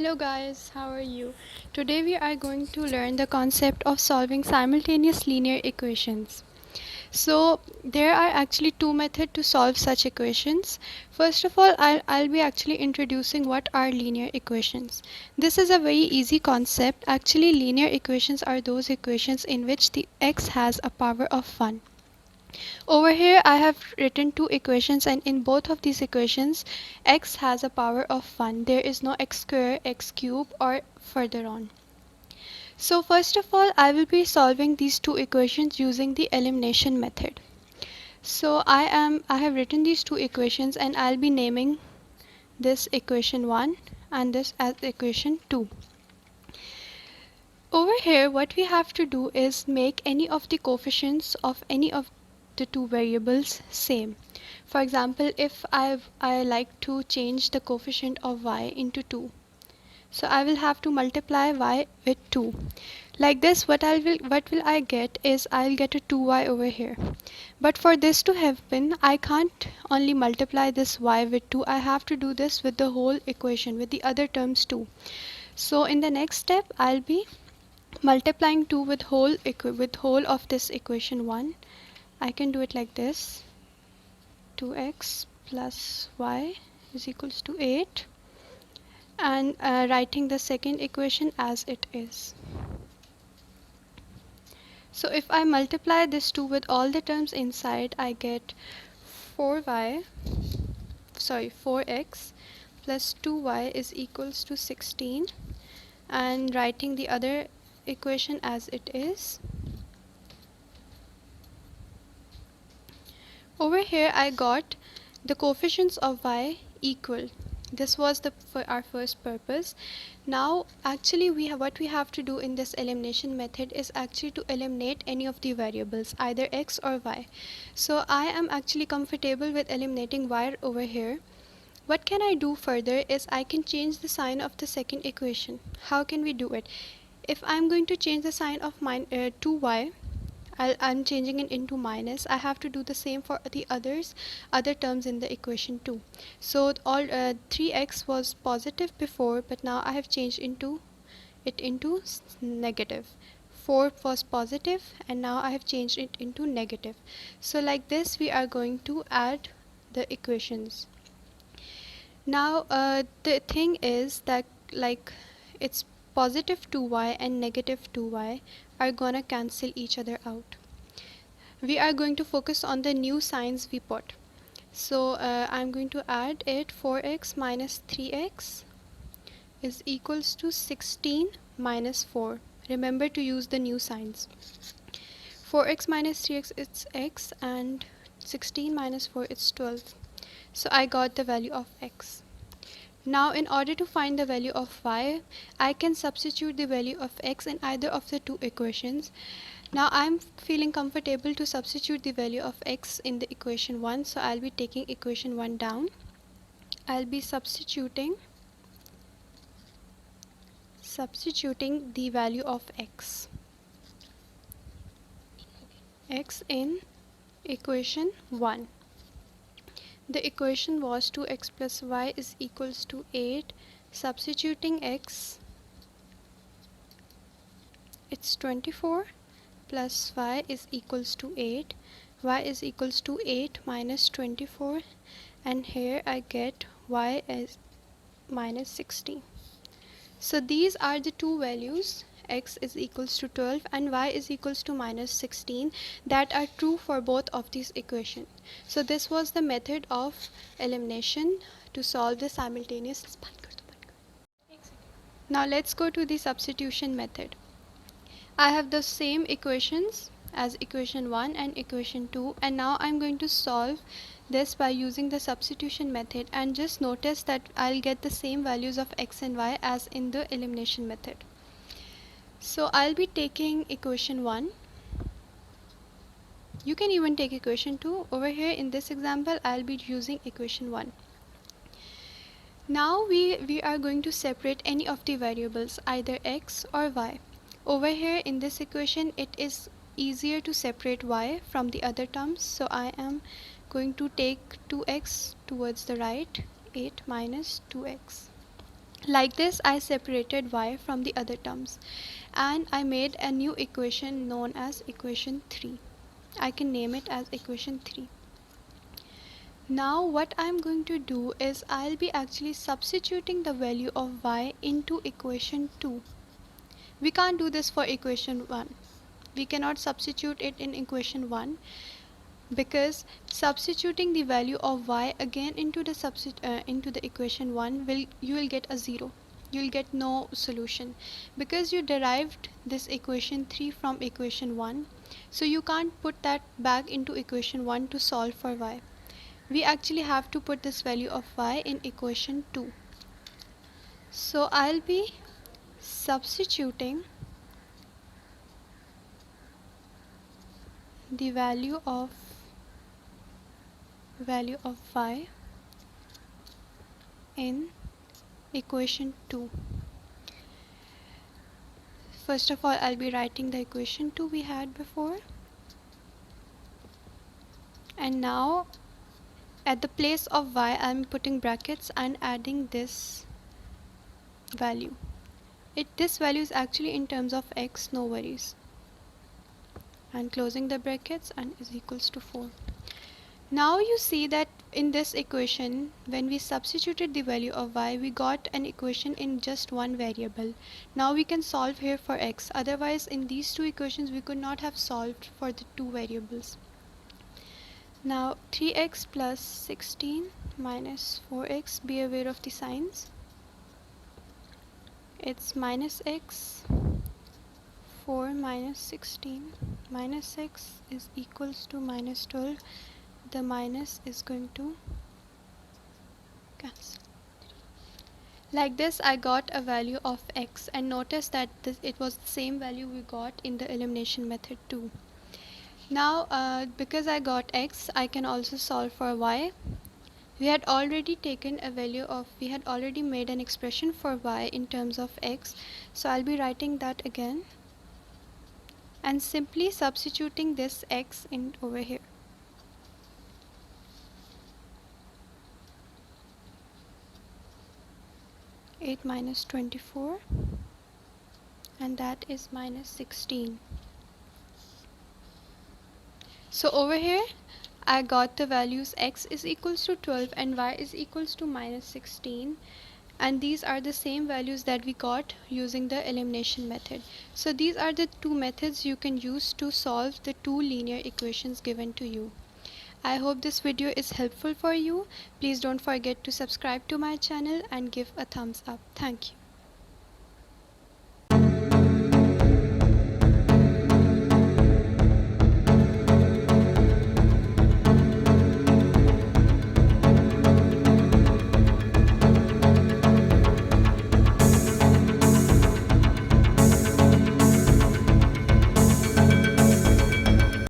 Hello guys, how are you? Today we are going to learn the concept of solving simultaneous linear equations. So there are actually two methods to solve such equations. First of all, I'll be actually introducing what are linear equations. This is a very easy concept. Actually, linear equations are those equations in which the x has a power of 1. Over here I have written two equations, and in both of these equations x has a power of 1. There is no x square, x cube or further on. So first of all, I will be solving these two equations using the elimination method. So I have written these two equations and I'll be naming this equation 1 and this as equation 2. Over here what we have to do is make any of the coefficients of any of the two variables same. For example, if I like to change the coefficient of y into 2, so I will have to multiply y with 2. Like this, what will I get is I'll get a 2y over here. But for this to happen, I can't only multiply this y with 2. I have to do this with the whole equation, with the other terms too. So in the next step, I'll be multiplying 2 with whole of this equation 1. I can do it like this: 2x plus y is equals to 8, and writing the second equation as it is. So if I multiply this 2 with all the terms inside, I get 4x plus 2y is equals to 16, and writing the other equation as it is. Over here I got the coefficients of y equal. This was for our first purpose. Now actually what we have to do in this elimination method is actually to eliminate any of the variables, either x or y. So I am actually comfortable with eliminating y over here. What can I do further is I can change the sign of the second equation. How can we do it? If I'm going to change the sign of 2y, I'm changing it into minus. I have to do the same for the other terms in the equation too. So all 3x was positive before, but now I have changed into negative. 4 was positive and now I have changed it into negative. So like this we are going to add the equations. Now the thing is that like it's positive 2y and negative 2y are gonna cancel each other out. We are going to focus on the new signs we put. So I'm going to add it. 4x minus 3x is equals to 16 minus 4. Remember to use the new signs. 4x minus 3x is x, and 16 minus 4 is 12. So I got the value of x. Now in order to find the value of y, I can substitute the value of x in either of the two equations. Now I'm feeling comfortable to substitute the value of x in the equation 1, so I'll be taking equation 1 down. I'll be substituting the value of x in equation 1. The equation was 2x plus y is equals to 8. Substituting x, it's 24 plus y is equals to 8. Y is equals to 8 minus 24, and here I get y as minus 16. So these are the two values, x is equals to 12 and y is equals to minus 16, that are true for both of these equations. So this was the method of elimination to solve the simultaneous. Now let's go to the substitution method. I have the same equations as equation 1 and equation 2, and now I'm going to solve this by using the substitution method, and just notice that I'll get the same values of x and y as in the elimination method. So I'll be taking equation 1. You can even take equation 2. Over here in this example I'll be using equation 1. Now we are going to separate any of the variables, either x or y. Over here in this equation it is easier to separate y from the other terms, so I am going to take 2x towards the right, 8 minus 2x. Like this, I separated y from the other terms and I made a new equation known as equation 3. I can name it as equation 3. Now what I'm going to do is I'll be actually substituting the value of y into equation 2. We can't do this for equation 1. We cannot substitute it in equation 1 because substituting the value of y again into the equation 1 you will get a 0. You will get no solution because you derived this equation 3 from equation 1, so you can't put that back into equation 1 to solve for y. We actually have to put this value of y in equation 2. So I'll be substituting the value of y in equation 2. First of all, I'll be writing the equation 2 we had before, and now at the place of y I'm putting brackets and adding this value. This value is actually in terms of x, no worries, and closing the brackets and is equals to 4. Now you see that in this equation, when we substituted the value of y, we got an equation in just one variable. Now we can solve here for x. Otherwise, in these two equations, we could not have solved for the two variables. Now 3x plus 16 minus 4x, be aware of the signs. It's minus x, 4 minus 16, minus x is equals to minus 12. The minus is going to cancel. Like this, I got a value of x, and notice that it was the same value we got in the elimination method too. Now because I got x, I can also solve for y. We had already made an expression for y in terms of x, so I'll be writing that again and simply substituting this x in over here. Eight minus 24, and that is minus 16. So over here I got the values x is equals to 12 and y is equals to minus 16, and these are the same values that we got using the elimination method. So these are the two methods you can use to solve the two linear equations given to you. I hope this video is helpful for you. Please don't forget to subscribe to my channel and give a thumbs up. Thank you.